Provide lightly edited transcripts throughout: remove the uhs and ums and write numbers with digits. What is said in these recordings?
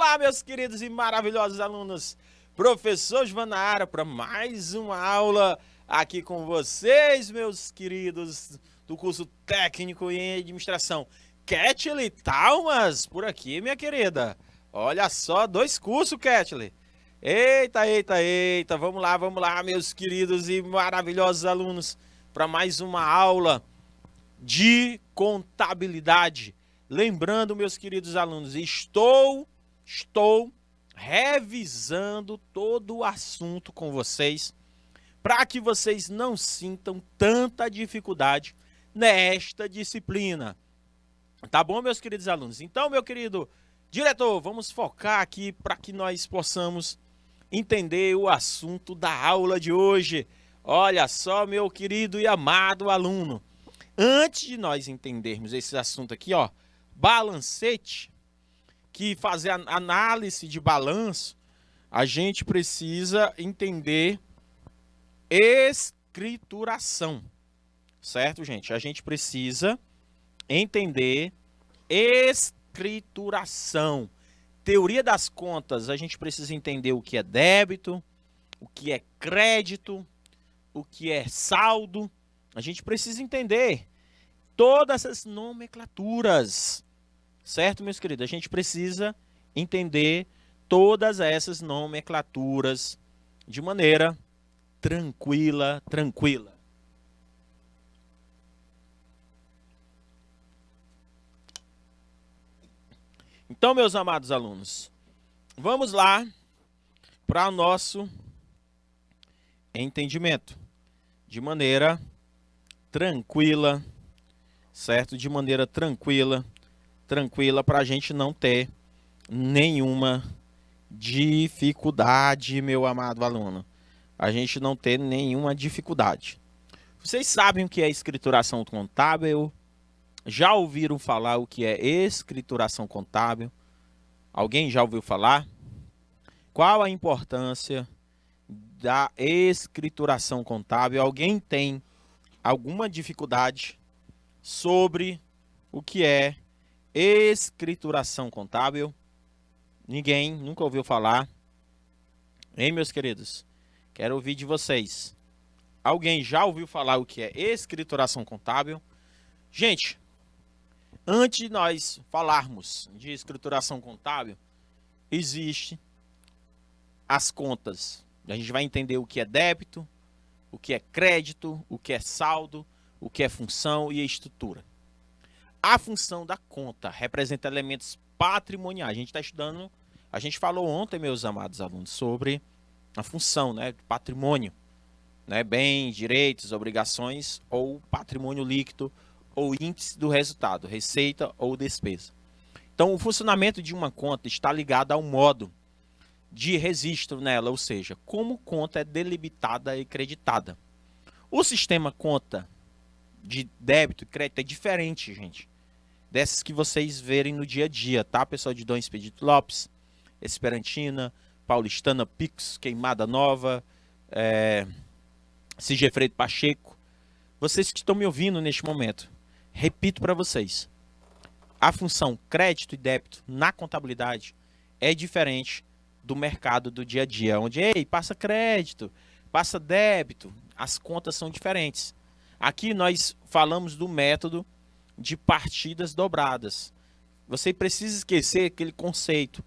Olá, meus queridos e maravilhosos alunos. Professor Joanara para mais uma aula aqui com vocês, meus queridos do curso técnico em administração. Ketley Thalmas por aqui, minha querida. Olha só, 2 cursos, Ketley. Eita. Vamos lá, meus queridos e maravilhosos alunos, para mais uma aula de contabilidade. Lembrando, meus queridos alunos, estou revisando todo o assunto com vocês para que vocês não sintam tanta dificuldade nesta disciplina. Tá bom, meus queridos alunos? Então, meu querido diretor, vamos focar aqui para que nós possamos entender o assunto da aula de hoje. Olha só, meu querido e amado aluno. Antes de nós entendermos esse assunto aqui, ó, balancete, que fazer a análise de balanço, a gente precisa entender escrituração, certo, gente? A gente precisa entender escrituração. Teoria das contas, a gente precisa entender o que é débito, o que é crédito, o que é saldo. A gente precisa entender todas essas nomenclaturas, certo, meus queridos? A gente precisa entender todas essas nomenclaturas de maneira tranquila. Então, meus amados alunos, vamos lá para o nosso entendimento de maneira tranquila, certo? De maneira tranquila para a gente não ter nenhuma dificuldade, meu amado aluno. A gente não ter nenhuma dificuldade. Vocês sabem o que é escrituração contábil? Já ouviram falar o que é escrituração contábil? Alguém já ouviu falar? Qual a importância da escrituração contábil? Alguém tem alguma dificuldade sobre o que é escrituração contábil? Ninguém nunca ouviu falar? Hein, meus queridos? Quero ouvir de vocês. Alguém já ouviu falar o que é escrituração contábil? Gente, antes de nós falarmos de escrituração contábil, existe as contas. A gente vai entender o que é débito, o que é crédito, o que é saldo, o que é função e a estrutura. A função da conta representa elementos patrimoniais. A gente está estudando, a gente falou ontem, meus amados alunos, sobre a função, né, do patrimônio, né, bens, direitos, obrigações ou patrimônio líquido ou índice do resultado, receita ou despesa. Então, o funcionamento de uma conta está ligado ao modo de registro nela, ou seja, como conta é delimitada e creditada. O sistema conta de débito e crédito é diferente, gente, dessas que vocês verem no dia a dia, tá, pessoal de Dom Expedito Lopes, Esperantina, Paulistana, Pix, Queimada Nova, Sigefredo Pacheco. Vocês que estão me ouvindo neste momento, repito para vocês, a função crédito e débito na contabilidade é diferente do mercado do dia a dia, onde, ei, passa crédito, passa débito, as contas são diferentes. Aqui nós falamos do método de partidas dobradas. Você precisa esquecer aquele conceito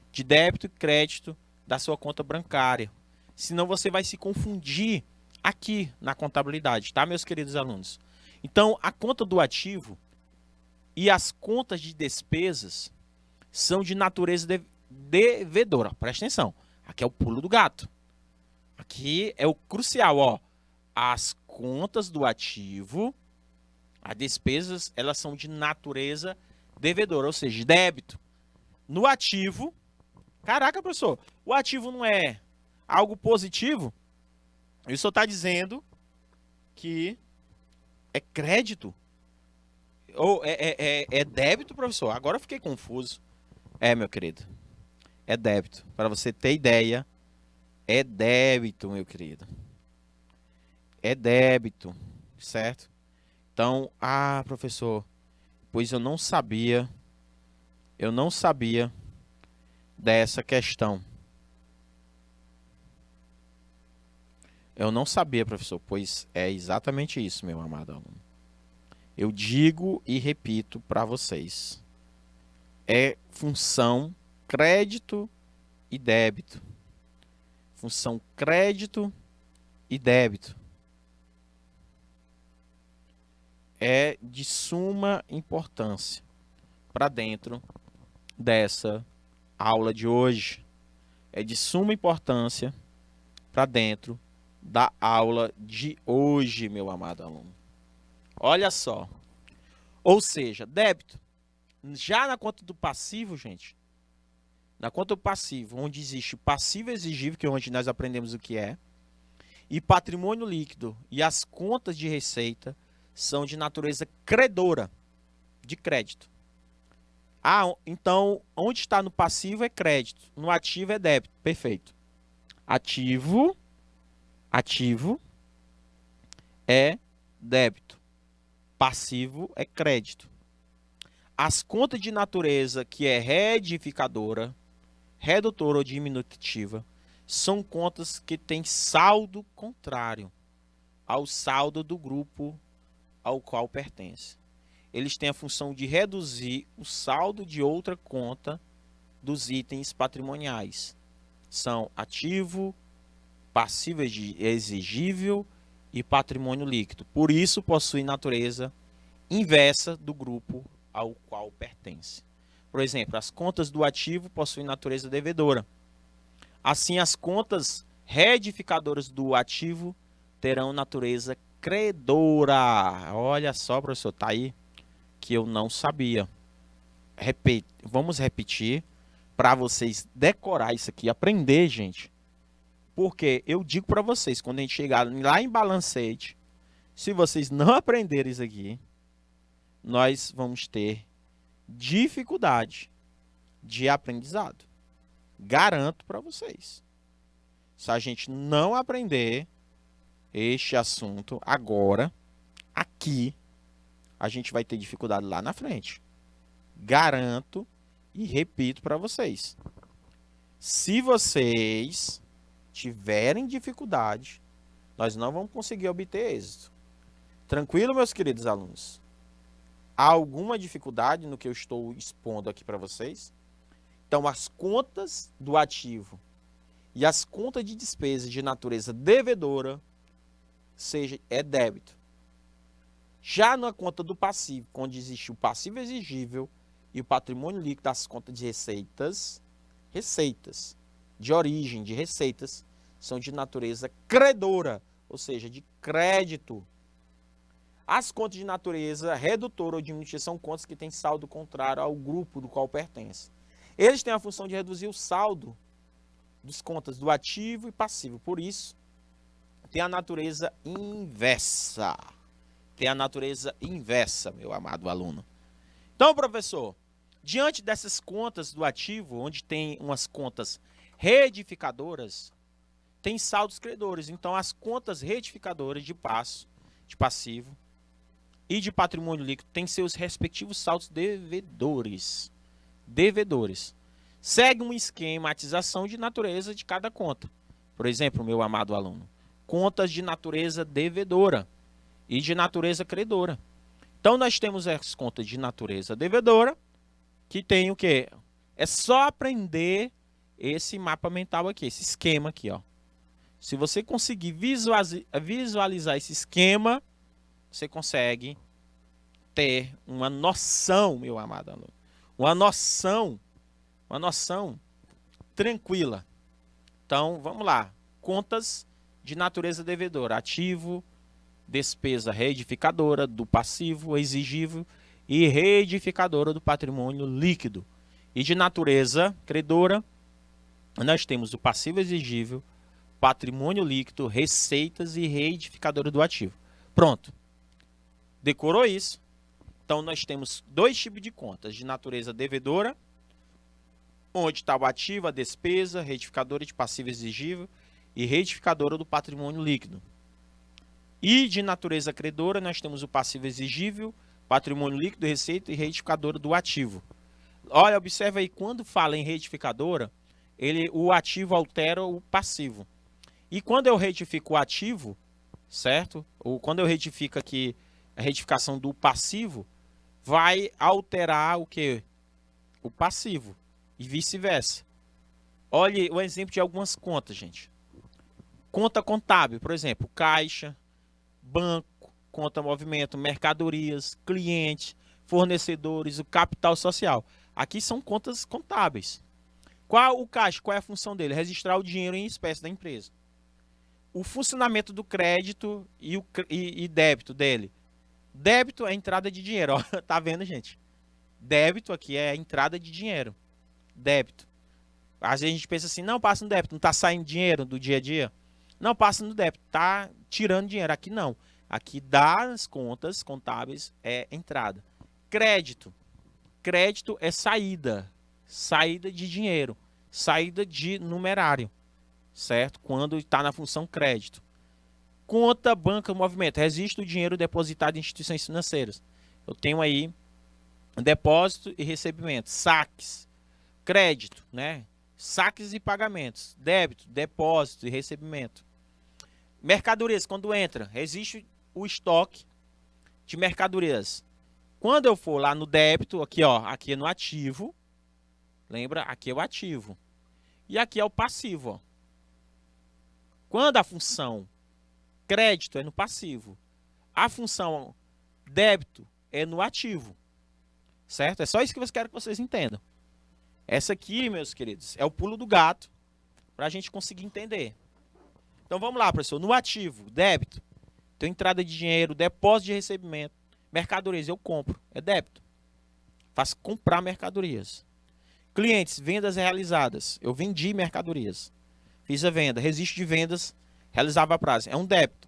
de débito e crédito da sua conta bancária. Senão você vai se confundir aqui na contabilidade, tá, meus queridos alunos? Então, a conta do ativo e as contas de despesas são de natureza devedora. Presta atenção. Aqui é o pulo do gato. Aqui é o crucial, ó. As contas do ativo, as despesas, elas são de natureza devedora, ou seja, débito. No ativo, caraca, professor, o ativo não é algo positivo? Ele só está dizendo que é crédito. Ou é débito, professor? Agora eu fiquei confuso. Meu querido. É débito. Para você ter ideia, é débito, meu querido. É débito, certo? Então, professor, pois eu não sabia dessa questão. Eu não sabia, professor, pois é exatamente isso, meu amado aluno. Eu digo e repito para vocês. É função crédito e débito. Função crédito e débito. É de suma importância para dentro dessa aula de hoje. É de suma importância para dentro da aula de hoje, meu amado aluno. Olha só. Ou seja, débito. Já na conta do passivo, gente, na conta do passivo, onde existe o passivo exigível, que é onde nós aprendemos o que é, e patrimônio líquido e as contas de receita são de natureza credora, de crédito. Então, onde está no passivo é crédito, no ativo é débito. Perfeito. Ativo é débito. Passivo é crédito. As contas de natureza que é retificadora, redutora ou diminutiva, são contas que têm saldo contrário ao saldo do grupo ao qual pertence. Eles têm a função de reduzir o saldo de outra conta dos itens patrimoniais. São ativo, passivo exigível e patrimônio líquido. Por isso, possui natureza inversa do grupo ao qual pertence. Por exemplo, as contas do ativo possuem natureza devedora. Assim, as contas retificadoras do ativo terão natureza credora. Olha só, professor, tá aí que eu não sabia. Vamos repetir para vocês decorar isso aqui, aprender, gente. Porque eu digo para vocês, quando a gente chegar lá em balancete, se vocês não aprenderem isso aqui, nós vamos ter dificuldade de aprendizado. Garanto para vocês. Se a gente não aprender este assunto agora, aqui, a gente vai ter dificuldade lá na frente. Garanto e repito para vocês. Se vocês tiverem dificuldade, nós não vamos conseguir obter êxito. Tranquilo, meus queridos alunos? Há alguma dificuldade no que eu estou expondo aqui para vocês? Então, as contas do ativo e as contas de despesa de natureza devedora, é débito. Já na conta do passivo, onde existe o passivo exigível e o patrimônio líquido das contas de receitas de origem de receitas, são de natureza credora, ou seja, de crédito. As contas de natureza redutora ou diminutiva são contas que têm saldo contrário ao grupo do qual pertence. Eles têm a função de reduzir o saldo das contas do ativo e passivo. Por isso, tem a natureza inversa. Tem a natureza inversa, meu amado aluno. Então, professor, diante dessas contas do ativo, onde tem umas contas retificadoras, tem saldos credores. Então, as contas retificadoras de passivo e de patrimônio líquido têm seus respectivos saldos devedores. Segue uma esquematização de natureza de cada conta. Por exemplo, meu amado aluno, contas de natureza devedora e de natureza credora. Então, nós temos as contas de natureza devedora, que tem o quê? É só aprender esse mapa mental aqui, esse esquema aqui, ó. Se você conseguir visualizar esse esquema, você consegue ter uma noção, meu amado aluno. Uma noção tranquila. Então, vamos lá. Contas de natureza devedora, ativo, despesa retificadora do passivo exigível e retificadora do patrimônio líquido. E de natureza credora, nós temos o passivo exigível, patrimônio líquido, receitas e retificadora do ativo. Pronto. Decorou isso? Então, nós temos dois tipos de contas, de natureza devedora, onde está o ativo, a despesa, retificadora de passivo exigível e retificadora do patrimônio líquido. E de natureza credora, nós temos o passivo exigível, patrimônio líquido, receita e retificadora do ativo. Olha, observa aí, quando fala em retificadora, o ativo altera o passivo. E quando eu retifico o ativo, certo? Ou quando eu retifico aqui a retificação do passivo, vai alterar o que? O passivo. E vice-versa. Olhe o exemplo de algumas contas, gente. Conta contábil, por exemplo, caixa, banco, conta movimento, mercadorias, cliente, fornecedores, o capital social. Aqui são contas contábeis. Qual o caixa? Qual é a função dele? Registrar o dinheiro em espécie da empresa. O funcionamento do crédito e débito dele. Débito é entrada de dinheiro, ó. Tá vendo, gente? Débito aqui é entrada de dinheiro. Débito. Às vezes a gente pensa assim, não, passa no débito, não tá saindo dinheiro do dia a dia. Não, passa no débito, tá tirando dinheiro. Aqui não. Aqui das contas contábeis é entrada. Crédito. Crédito é saída. Saída de dinheiro. Saída de numerário. Certo? Quando está na função crédito. Conta, banca, movimento. Registro o dinheiro depositado em instituições financeiras. Eu tenho aí depósito e recebimento. Saques. Crédito, né? Saques e pagamentos. Débito, depósito e recebimento. Mercadorias, quando entra, existe o estoque de mercadorias. Quando eu for lá no débito, aqui ó, aqui é no ativo. Lembra? Aqui é o ativo. E aqui é o passivo, ó. Quando a função crédito é no passivo, a função débito é no ativo. Certo? É só isso que eu quero que vocês entendam. Essa aqui, meus queridos, é o pulo do gato para a gente conseguir entender. Então vamos lá, professor. No ativo, débito, tem entrada de dinheiro, depósito de recebimento, mercadorias, eu compro, é débito. Faço comprar mercadorias. Clientes, vendas realizadas, eu vendi mercadorias. Fiz a venda, registro de vendas, realizava a prazo, é um débito.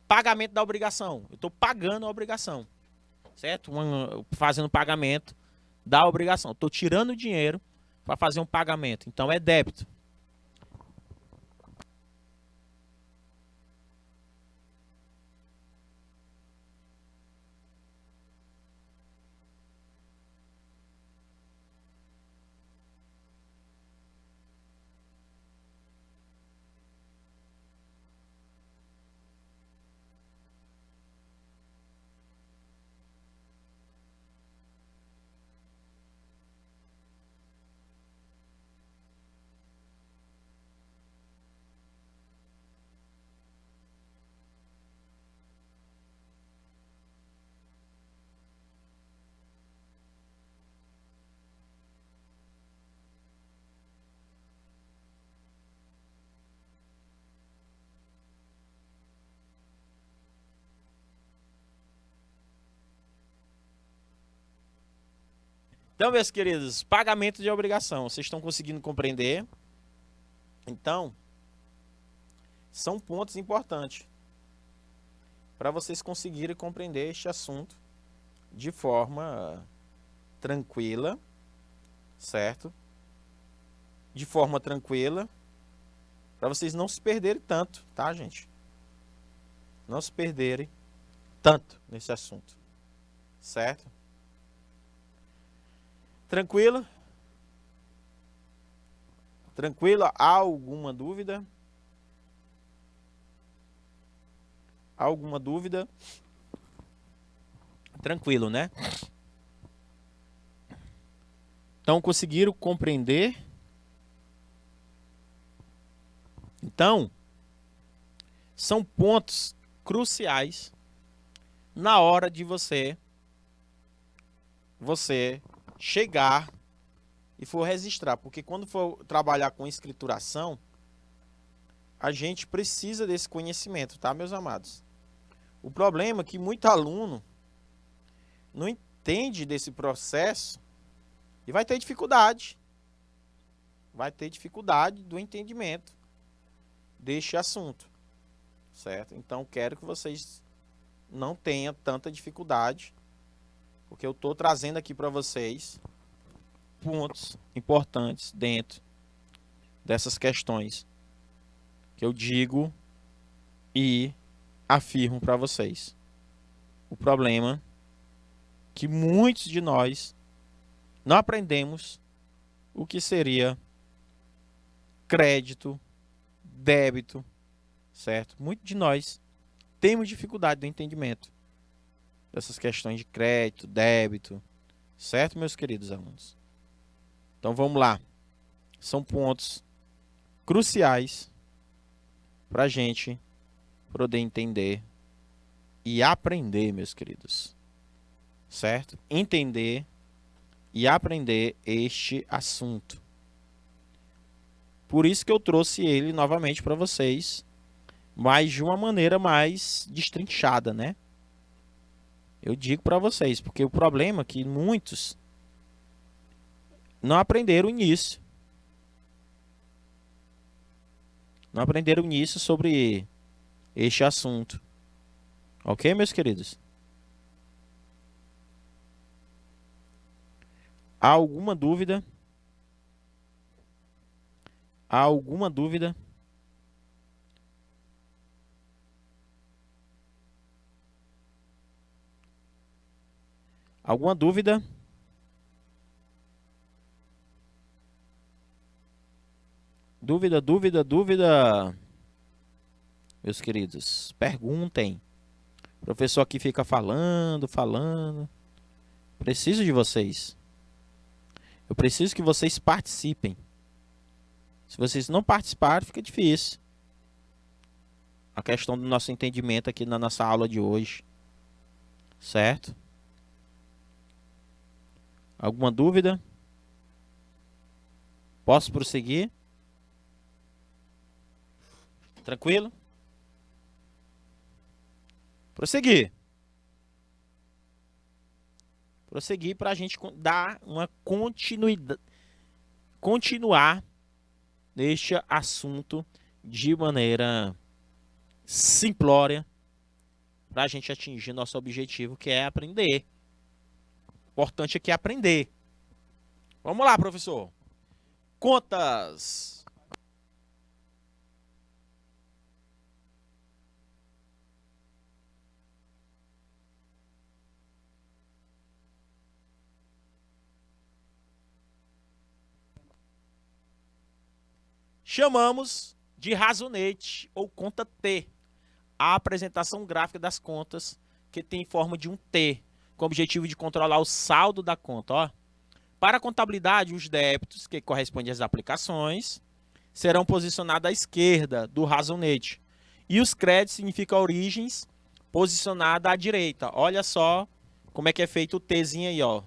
Pagamento da obrigação, eu estou pagando a obrigação, certo? Fazendo pagamento da obrigação. Estou tirando dinheiro para fazer um pagamento, então é débito. Então, meus queridos, pagamento de obrigação. Vocês estão conseguindo compreender? Então, são pontos importantes para vocês conseguirem compreender este assunto de forma tranquila, certo? De forma tranquila, para vocês não se perderem tanto, tá, gente? Não se perderem tanto nesse assunto, certo? Tranquilo? Tranquilo? Há alguma dúvida? Há alguma dúvida? Tranquilo, né? Então, conseguiram compreender? Então, são pontos cruciais na hora de você chegar e for registrar, porque quando for trabalhar com escrituração, a gente precisa desse conhecimento, tá, meus amados? O problema é que muito aluno não entende desse processo e vai ter dificuldade. Vai ter dificuldade do entendimento deste assunto, certo? Então, quero que vocês não tenham tanta dificuldade, porque eu estou trazendo aqui para vocês pontos importantes dentro dessas questões que eu digo e afirmo para vocês. O problema é que muitos de nós não aprendemos o que seria crédito, débito, certo? Muitos de nós temos dificuldade do entendimento dessas questões de crédito, débito, certo, meus queridos alunos? Então vamos lá. São pontos cruciais para a gente poder entender e aprender, meus queridos, certo? Entender e aprender este assunto. Por isso que eu trouxe ele novamente para vocês, mas de uma maneira mais destrinchada, né? Eu digo para vocês, porque o problema é que muitos não aprenderam nisso. Não aprenderam nisso sobre este assunto. Ok, meus queridos? Há alguma dúvida? Há alguma dúvida? Alguma dúvida? Dúvida, dúvida, dúvida. Meus queridos, perguntem. O professor aqui fica falando, falando. Preciso de vocês. Eu preciso que vocês participem. Se vocês não participarem, fica difícil. A questão do nosso entendimento aqui na nossa aula de hoje. Certo? Alguma dúvida? Posso prosseguir? Tranquilo? Prosseguir. Prosseguir para a gente dar uma continuidade, continuar neste assunto de maneira simplória para a gente atingir nosso objetivo, que é aprender. O importante aqui é aprender. Vamos lá, professor. Contas. Chamamos de razonete ou conta T a apresentação gráfica das contas que tem forma de um T, com o objetivo de controlar o saldo da conta. Ó. Para a contabilidade, os débitos, que correspondem às aplicações, serão posicionados à esquerda do razonete. E os créditos significam origens, posicionada à direita. Olha só como é que é feito o Tzinho aí, ó.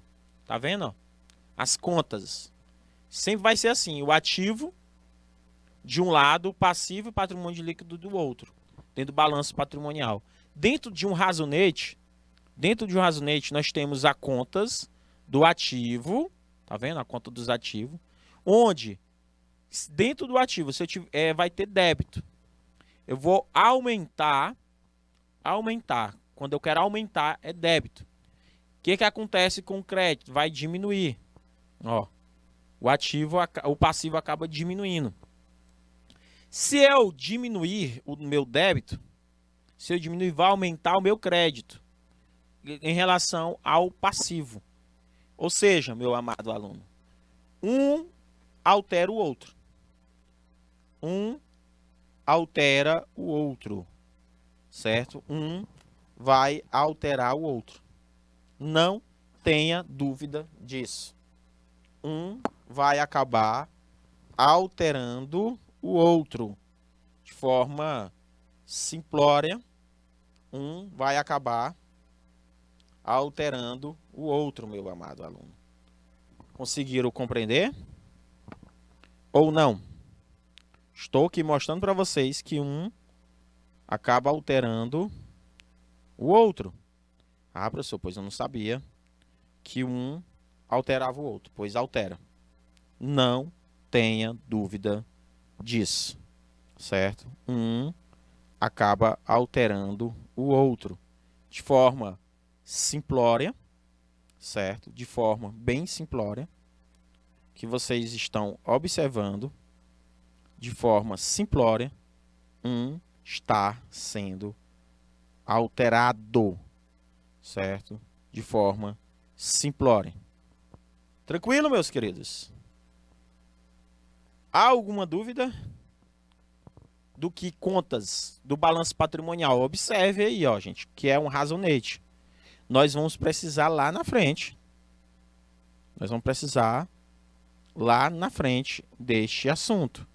Tá vendo? As contas. Sempre vai ser assim, o ativo de um lado, o passivo e patrimônio líquido do outro, dentro do balanço patrimonial. Dentro de um razonete, nós temos as contas do ativo, tá vendo? A conta dos ativos, onde dentro do ativo vai ter débito. Eu vou aumentar. Quando eu quero aumentar, é débito. O que acontece com o crédito? Vai diminuir. Ó, o passivo acaba diminuindo. Se eu diminuir o meu débito, vai aumentar o meu crédito em relação ao passivo. Ou seja, meu amado aluno, um altera o outro. Um altera o outro, certo? Um vai alterar o outro. Não tenha dúvida disso. Um vai acabar alterando o outro de forma simplória. Um vai acabar alterando o outro, meu amado aluno. Conseguiram compreender? Ou não? Estou aqui mostrando para vocês que um acaba alterando o outro. Ah, professor, pois eu não sabia que um alterava o outro. Pois altera. Não tenha dúvida disso, certo? Um acaba alterando o outro de forma simplória, certo? De forma bem simplória, que vocês estão observando, de forma simplória, um está sendo alterado, certo? De forma simplória. Tranquilo, meus queridos? Há alguma dúvida do que contas do balanço patrimonial? Observe aí, ó, gente, que é um razonete. Nós vamos precisar lá na frente. Nós vamos precisar lá na frente deste assunto.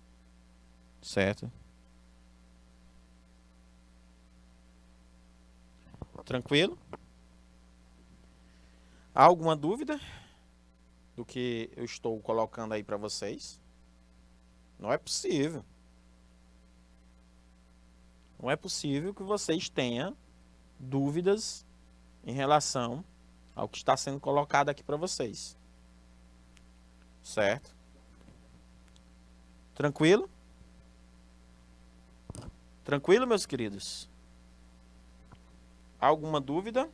Certo? Tranquilo? Há alguma dúvida do que eu estou colocando aí para vocês? Não é possível. Não é possível que vocês tenham dúvidas em relação ao que está sendo colocado aqui para vocês. Certo? Tranquilo? Tranquilo, meus queridos? Alguma dúvida?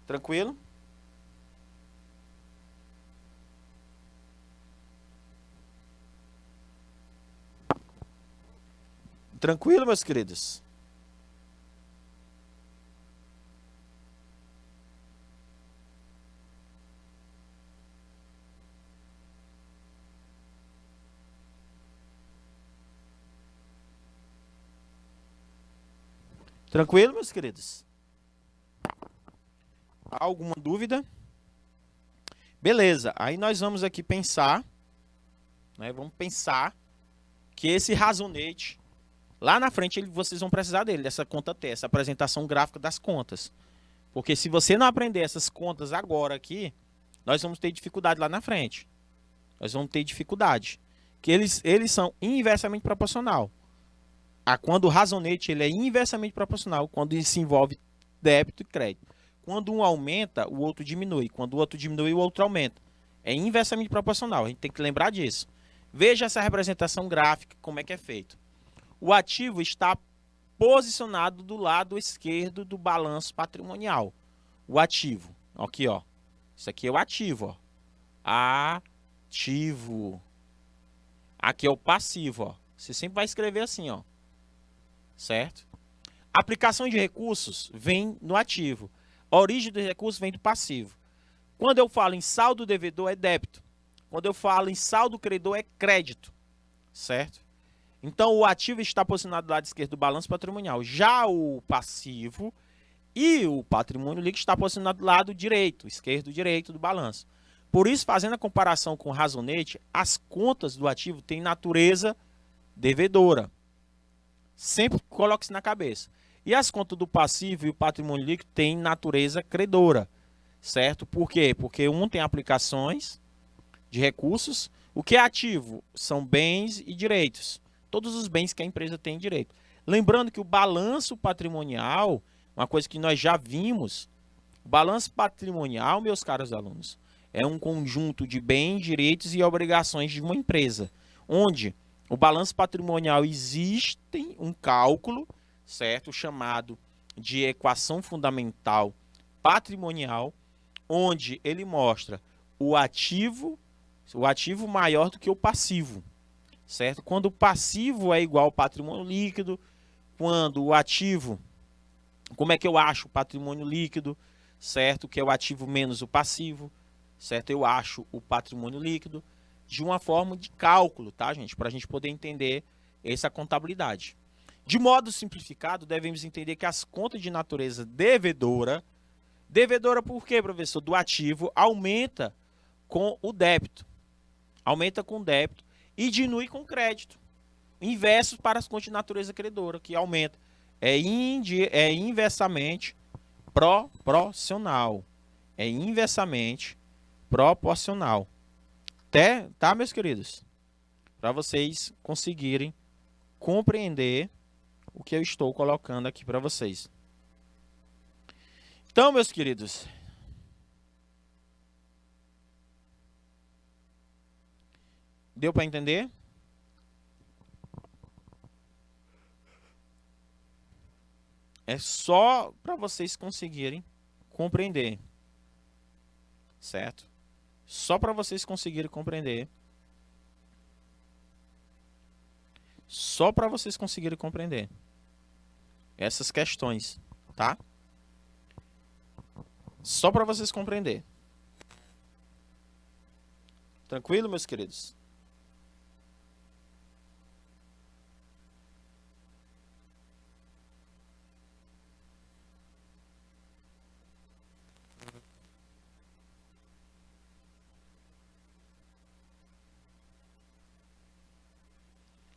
Tranquilo? Tranquilo, meus queridos? Tranquilo, meus queridos? Alguma dúvida? Beleza, aí nós vamos aqui pensar, né? Vamos pensar que esse razonete, lá na frente vocês vão precisar dele, dessa conta T, essa apresentação gráfica das contas. Porque se você não aprender essas contas agora aqui, nós vamos ter dificuldade lá na frente. Nós vamos ter dificuldade. Que eles são inversamente proporcional. Quando o razonete ele é inversamente proporcional, quando se envolve débito e crédito. Quando um aumenta, o outro diminui. Quando o outro diminui, o outro aumenta. É inversamente proporcional. A gente tem que lembrar disso. Veja essa representação gráfica, como é que é feito. O ativo está posicionado do lado esquerdo do balanço patrimonial. O ativo. Aqui, ó. Isso aqui é o ativo, ó. Ativo. Aqui é o passivo, ó. Você sempre vai escrever assim, ó. Certo? Aplicação de recursos vem no ativo. A origem dos recursos vem do passivo. Quando eu falo em saldo devedor, é débito. Quando eu falo em saldo credor, é crédito. Certo? Então, o ativo está posicionado do lado esquerdo do balanço patrimonial. Já o passivo e o patrimônio líquido está posicionado do lado direito, esquerdo-direito do balanço. Por isso, fazendo a comparação com o razonete, as contas do ativo têm natureza devedora. Sempre coloque isso na cabeça. E as contas do passivo e o patrimônio líquido têm natureza credora. Certo? Por quê? Porque um tem aplicações de recursos. O que é ativo? São bens e direitos. Todos os bens que a empresa tem direito. Lembrando que o balanço patrimonial, uma coisa que nós já vimos, o balanço patrimonial, meus caros alunos, é um conjunto de bens, direitos e obrigações de uma empresa, onde o balanço patrimonial existe um cálculo, certo, chamado de equação fundamental patrimonial, onde ele mostra o ativo maior do que o passivo, certo? Quando o passivo é igual ao patrimônio líquido, quando o ativo, como é que eu acho o patrimônio líquido, certo? Que é o ativo menos o passivo, certo? Eu acho o patrimônio líquido de uma forma de cálculo, tá, gente? Para a gente poder entender essa contabilidade. De modo simplificado, devemos entender que as contas de natureza devedora por quê, professor? Do ativo aumenta com o débito. Aumenta com o débito e diminui com o crédito. Inverso para as contas de natureza credora, que aumenta. É inversamente proporcional. É inversamente proporcional. Tá, meus queridos? Para vocês conseguirem compreender o que eu estou colocando aqui para vocês. Então, meus queridos, deu para entender? É só para vocês conseguirem compreender. Certo? Só para vocês conseguirem compreender. Só para vocês conseguirem compreender essas questões, tá? Só para vocês compreenderem. Tranquilo, meus queridos?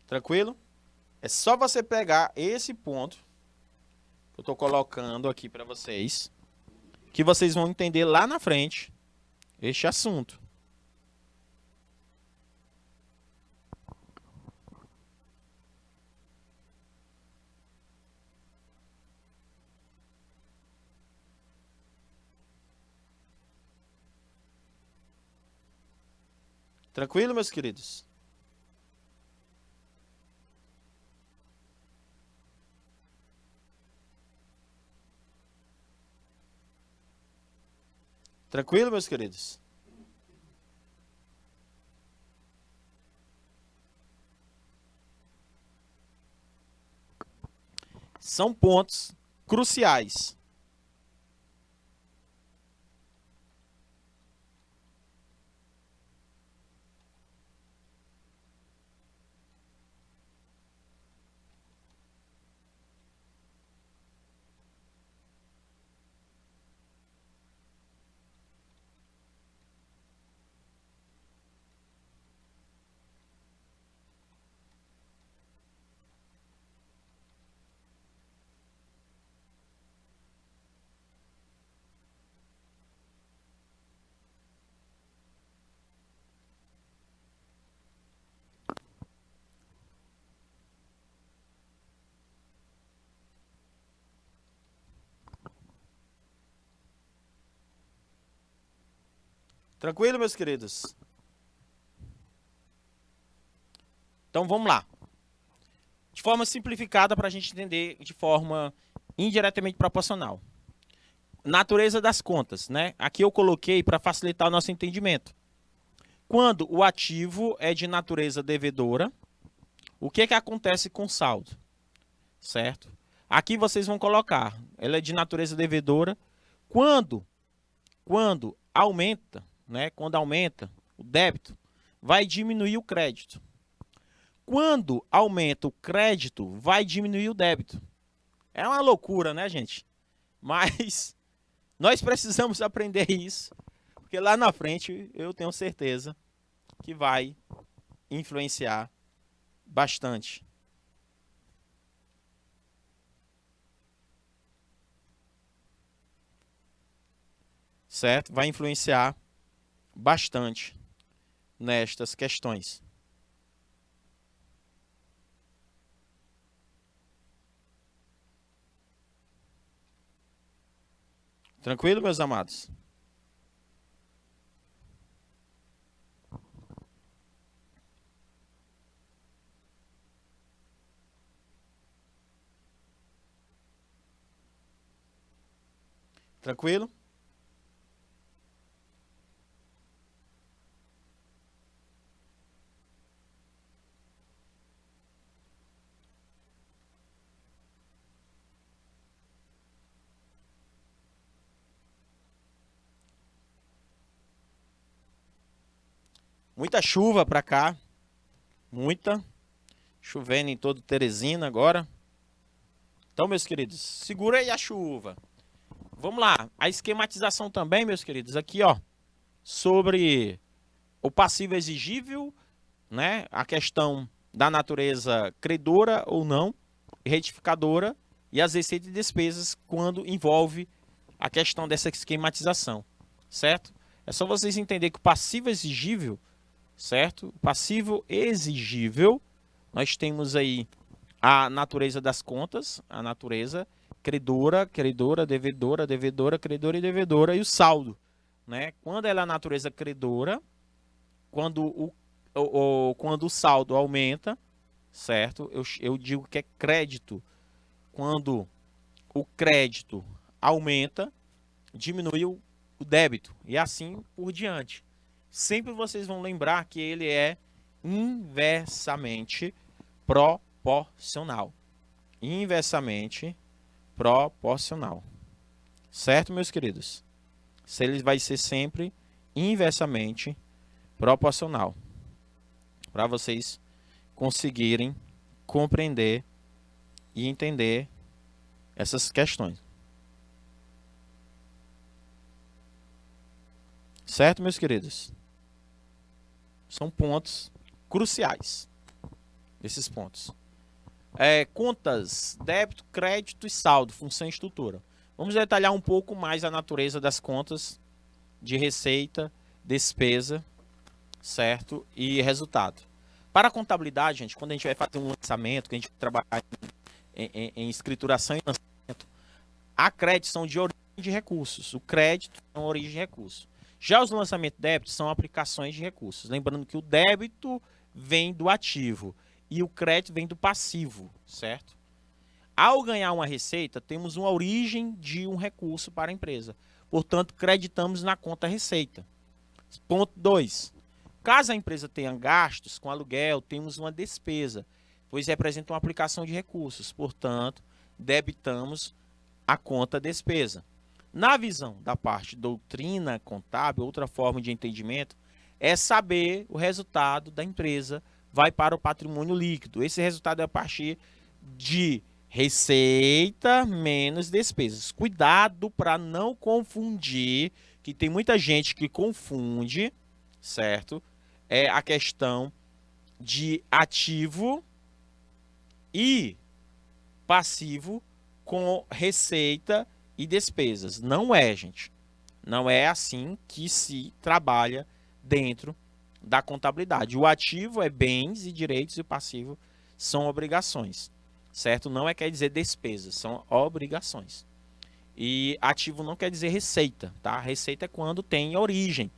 Tranquilo? É só você pegar esse ponto que eu tô colocando aqui para vocês, que vocês vão entender lá na frente este assunto. Tranquilo, meus queridos? Tranquilo, meus queridos? São pontos cruciais. Tranquilo, meus queridos? Então vamos lá. De forma simplificada para a gente entender de forma indiretamente proporcional. Natureza das contas, né? Aqui eu coloquei para facilitar o nosso entendimento. Quando o ativo é de natureza devedora, o que acontece com o saldo? Certo? Aqui vocês vão colocar, ela é de natureza devedora. Quando aumenta, né? Quando aumenta o débito, vai diminuir o crédito. Quando aumenta o crédito, vai diminuir o débito. É uma loucura, né, gente? Mas nós precisamos aprender isso, porque lá na frente eu tenho certeza que vai influenciar bastante. Certo? Vai influenciar bastante nestas questões. Tranquilo, meus amados? Tranquilo? Muita chuva para cá, muita. Chovendo em todo Teresina agora. Então, meus queridos, segura aí a chuva. Vamos lá, a esquematização também, meus queridos, aqui, ó, sobre o passivo exigível, né? A questão da natureza credora ou não, retificadora e as receitas e despesas quando envolve a questão dessa esquematização, certo? É só vocês entenderem que o passivo exigível, certo? O passivo exigível, nós temos aí a natureza das contas, a natureza credora, credora, devedora, devedora, credora e devedora, e o saldo, né? Quando ela é a natureza credora, quando quando o saldo aumenta, certo? Eu digo que é crédito. Quando o crédito aumenta, diminui o débito e assim por diante. Sempre vocês vão lembrar que ele é inversamente proporcional. Inversamente proporcional. Certo, meus queridos? Se ele vai ser sempre inversamente proporcional. Para vocês conseguirem compreender e entender essas questões. Certo, meus queridos? São pontos cruciais. Esses pontos. Contas, débito, crédito e saldo, função e estrutura. Vamos detalhar um pouco mais a natureza das contas de receita, despesa, certo? E resultado. Para a contabilidade, gente, quando a gente vai fazer um lançamento, que a gente vai trabalhar em escrituração e lançamento, a crédito são de origem de recursos. O crédito é uma origem de recursos. Já os lançamentos de débito são aplicações de recursos. Lembrando que o débito vem do ativo e o crédito vem do passivo, certo? Ao ganhar uma receita, temos uma origem de um recurso para a empresa. Portanto, creditamos na conta receita. Ponto 2. Caso a empresa tenha gastos com aluguel, temos uma despesa, pois representa uma aplicação de recursos. Portanto, debitamos a conta despesa. Na visão da parte doutrina contábil, outra forma de entendimento é saber o resultado da empresa vai para o patrimônio líquido. Esse resultado é a partir de receita menos despesas. Cuidado para não confundir, que tem muita gente que confunde, certo? É a questão de ativo e passivo com receita e despesas. Não é, gente. Não é assim que se trabalha dentro da contabilidade. O ativo é bens e direitos e o passivo são obrigações, certo? Não quer dizer despesas, são obrigações. E ativo não quer dizer receita, tá? Receita é quando tem origem,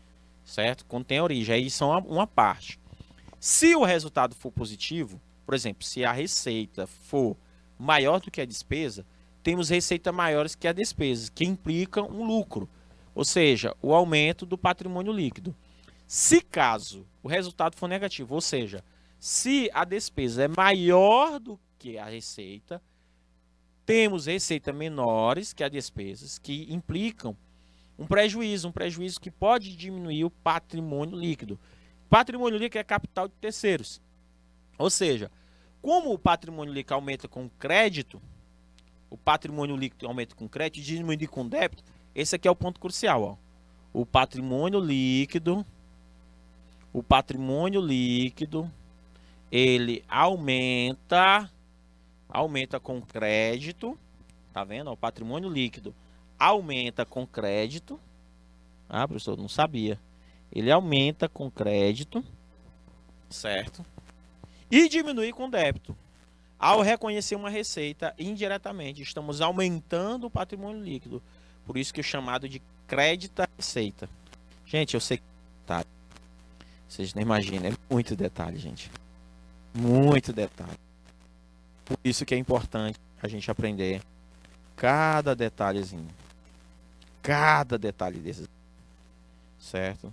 certo? Quando tem origem, aí são uma parte. Se o resultado for positivo, por exemplo, se a receita for maior do que a despesa, temos receitas maiores que a despesa, que implicam um lucro, ou seja, o aumento do patrimônio líquido. Se caso o resultado for negativo, ou seja, se a despesa é maior do que a receita, temos receitas menores que as despesas, que implicam um prejuízo que pode diminuir o patrimônio líquido. Patrimônio líquido é capital de terceiros. Ou seja, como o patrimônio líquido aumenta com crédito, o patrimônio líquido aumenta com crédito e diminui com débito, esse aqui é o ponto crucial. Ó. O patrimônio líquido, ele aumenta com crédito, tá vendo? O patrimônio líquido aumenta com crédito. Ah, professor, não sabia. Ele aumenta com crédito, certo? E diminui com débito. Ao reconhecer uma receita, indiretamente, estamos aumentando o patrimônio líquido. Por isso que é chamado de crédito à receita. Gente, eu sei que é detalhe. Vocês não imaginam, é muito detalhe, gente. Muito detalhe. Por isso que é importante a gente aprender cada detalhezinho. Cada detalhe desses. Certo?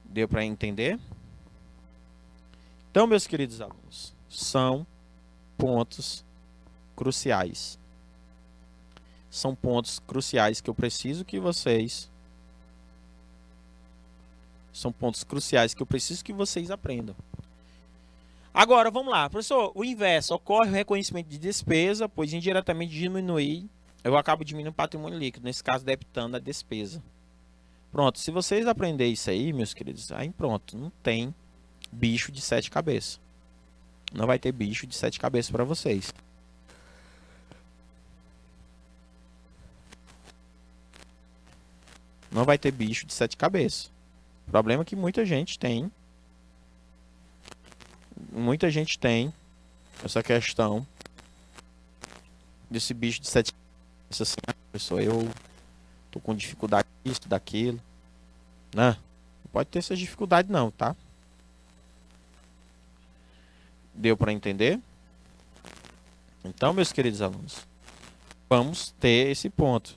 Deu para entender? Então, meus queridos alunos, são pontos cruciais. São pontos cruciais que eu preciso que vocês... São pontos cruciais que eu preciso que vocês aprendam. Agora, vamos lá. Professor, o inverso. Ocorre o reconhecimento de despesa, pois indiretamente eu acabo diminuindo o patrimônio líquido. Nesse caso, debitando a despesa. Pronto. Se vocês aprenderem isso aí, meus queridos, aí pronto. Não tem bicho de 7 cabeças. Não vai ter bicho de 7 cabeças para vocês. Não vai ter bicho de 7 cabeças. O problema é que muita gente tem essa questão desse bicho de 7 cabeças. Assim, pessoa, eu tô com dificuldade disso, daquilo. Não pode ter essas dificuldades não, tá? Deu para entender? Então, meus queridos alunos, vamos ter esse ponto.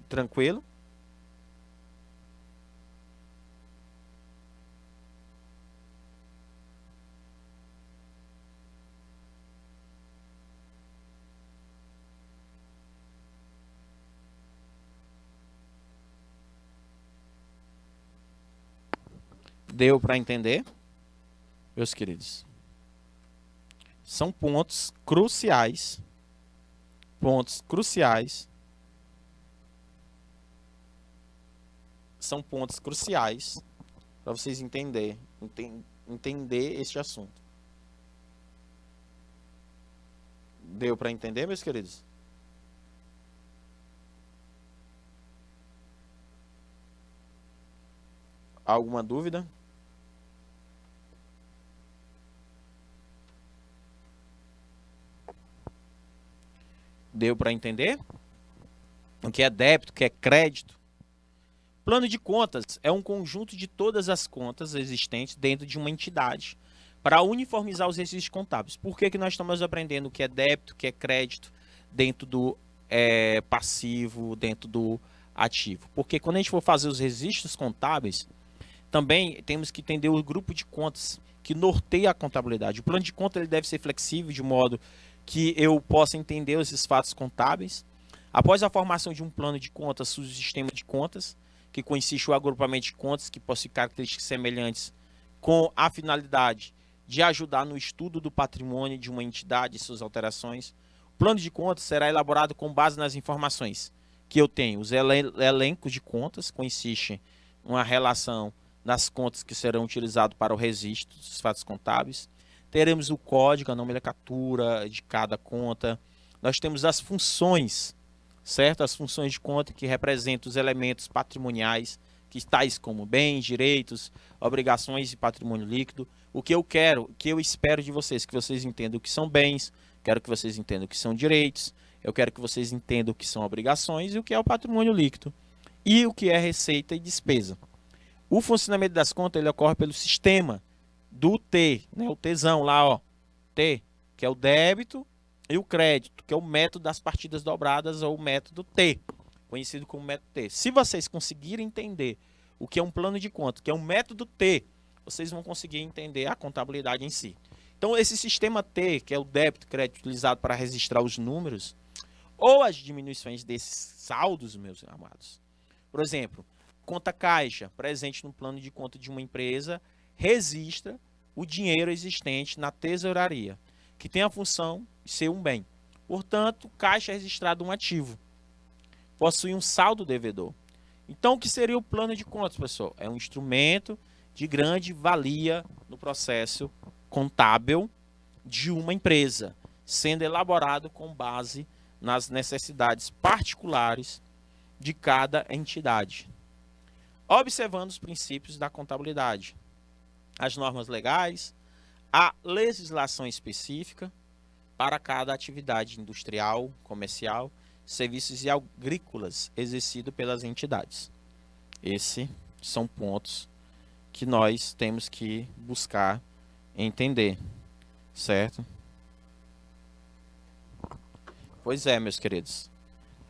Tranquilo? Deu para entender, meus queridos? São pontos cruciais. Pontos cruciais. São pontos cruciais para vocês entender este assunto. Deu para entender, meus queridos? Alguma dúvida? Deu para entender? O que é débito, o que é crédito? Plano de contas é um conjunto de todas as contas existentes dentro de uma entidade para uniformizar os registros contábeis. Por que nós estamos aprendendo o que é débito, o que é crédito dentro do passivo, dentro do ativo? Porque quando a gente for fazer os registros contábeis, também temos que entender o grupo de contas que norteia a contabilidade. O plano de conta ele deve ser flexível de modo que eu possa entender esses fatos contábeis. Após a formação de um plano de contas, surge o sistema de contas, que consiste o agrupamento de contas que possui características semelhantes com a finalidade de ajudar no estudo do patrimônio de uma entidade e suas alterações. O plano de contas será elaborado com base nas informações que eu tenho. Os elencos de contas consistem em uma relação das contas que serão utilizadas para o registro dos fatos contábeis. Teremos o código, a nomenclatura de cada conta. Nós temos as funções, certo? As funções de conta que representam os elementos patrimoniais, que tais como bens, direitos, obrigações e patrimônio líquido. O que eu quero, o que eu espero de vocês, que vocês entendam o que são bens, quero que vocês entendam o que são direitos, eu quero que vocês entendam o que são obrigações e o que é o patrimônio líquido e o que é receita e despesa. O funcionamento das contas ele ocorre pelo sistema do T, né? OTzão lá, ó, T, que é o débito, e o crédito, que é o método das partidas dobradas ou o método T, conhecido como método T. Se vocês conseguirem entender o que é um plano de conta, que é um método T, vocês vão conseguir entender a contabilidade em si. Então, esse sistema T, que é o débito e crédito utilizado para registrar os números ou as diminuições desses saldos, meus amados. Por exemplo, conta caixa, presente no plano de conta de uma empresa, registra o dinheiro existente na tesouraria, que tem a função de ser um bem. Portanto, caixa é registrado um ativo. Possui um saldo devedor. Então, o que seria o plano de contas, pessoal? É um instrumento de grande valia no processo contábil de uma empresa, sendo elaborado com base nas necessidades particulares de cada entidade, observando os princípios da contabilidade, as normas legais, a legislação específica para cada atividade industrial, comercial, serviços e agrícolas exercido pelas entidades. Esses são pontos que nós temos que buscar entender, certo? Pois é, meus queridos.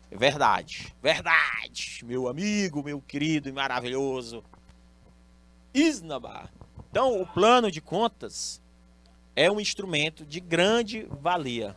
Verdade, verdade, meu amigo, meu querido e maravilhoso Isnaba. Então, o plano de contas é um instrumento de grande valia.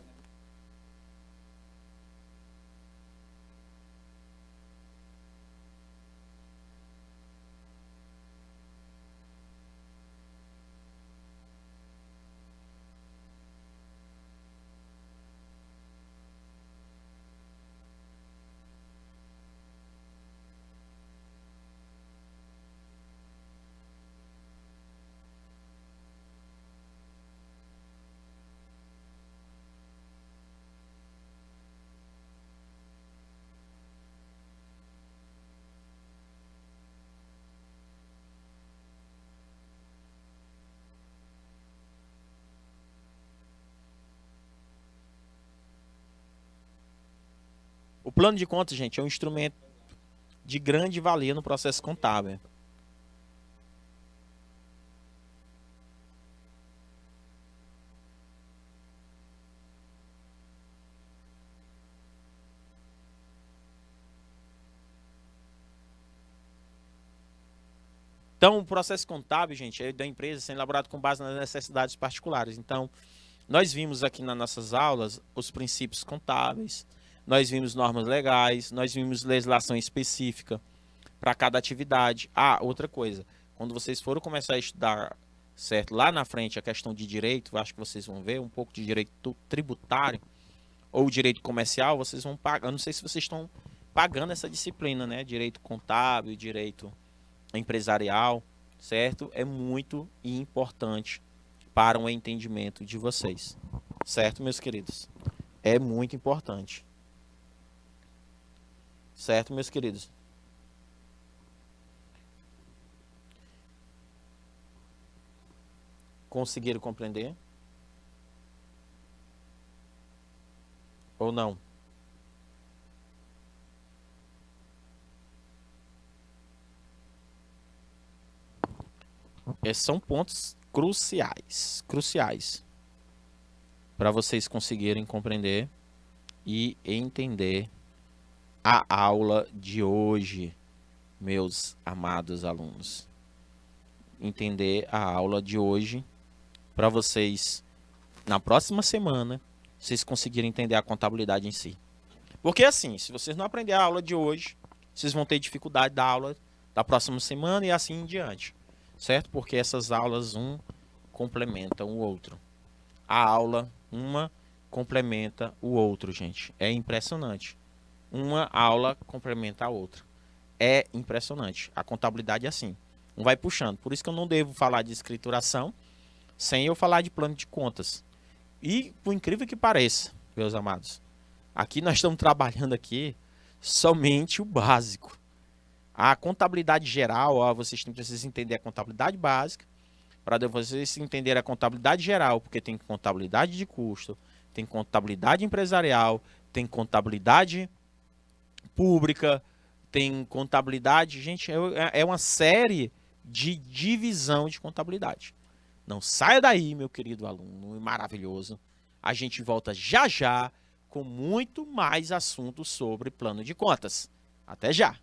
O plano de contas, gente, é um instrumento de grande valia no processo contábil. Então, o processo contábil, gente, é da empresa sendo elaborado com base nas necessidades particulares. Então, nós vimos aqui nas nossas aulas os princípios contábeis, nós vimos normas legais, nós vimos legislação específica para cada atividade. Ah, outra coisa, Quando vocês forem começar a estudar, certo, lá na frente a questão de direito, eu acho que vocês vão ver um pouco de direito tributário ou direito comercial, vocês vão pagar. Eu não sei se vocês estão pagando essa disciplina, né? Direito contábil, direito empresarial, certo? É muito importante para o entendimento de vocês, certo, meus queridos? É muito importante, certo, meus queridos? Conseguiram compreender? Ou não? Esses são pontos cruciais, cruciais, para vocês conseguirem compreender e entender a aula de hoje, meus amados alunos. Entender a aula de hoje para vocês, na próxima semana, vocês conseguirem entender a contabilidade em si. Porque assim, se vocês não aprenderem a aula de hoje, vocês vão ter dificuldade da aula da próxima semana e assim em diante. Certo? Porque essas aulas um complementa o outro. A aula uma complementa o outro, gente. É impressionante. Uma aula complementa a outra. É impressionante. A contabilidade é assim. Um vai puxando. Por isso que eu não devo falar de escrituração sem eu falar de plano de contas. E, por incrível que pareça, meus amados, aqui nós estamos trabalhando aqui somente o básico. A contabilidade geral, ó, vocês precisam entender a contabilidade básica, para vocês entenderem a contabilidade geral, porque tem contabilidade de custo, tem contabilidade empresarial, tem contabilidade pública, tem contabilidade... Gente, é uma série de divisão de contabilidade. Não saia daí, meu querido aluno maravilhoso. A gente volta já já com muito mais assuntos sobre plano de contas. Até já!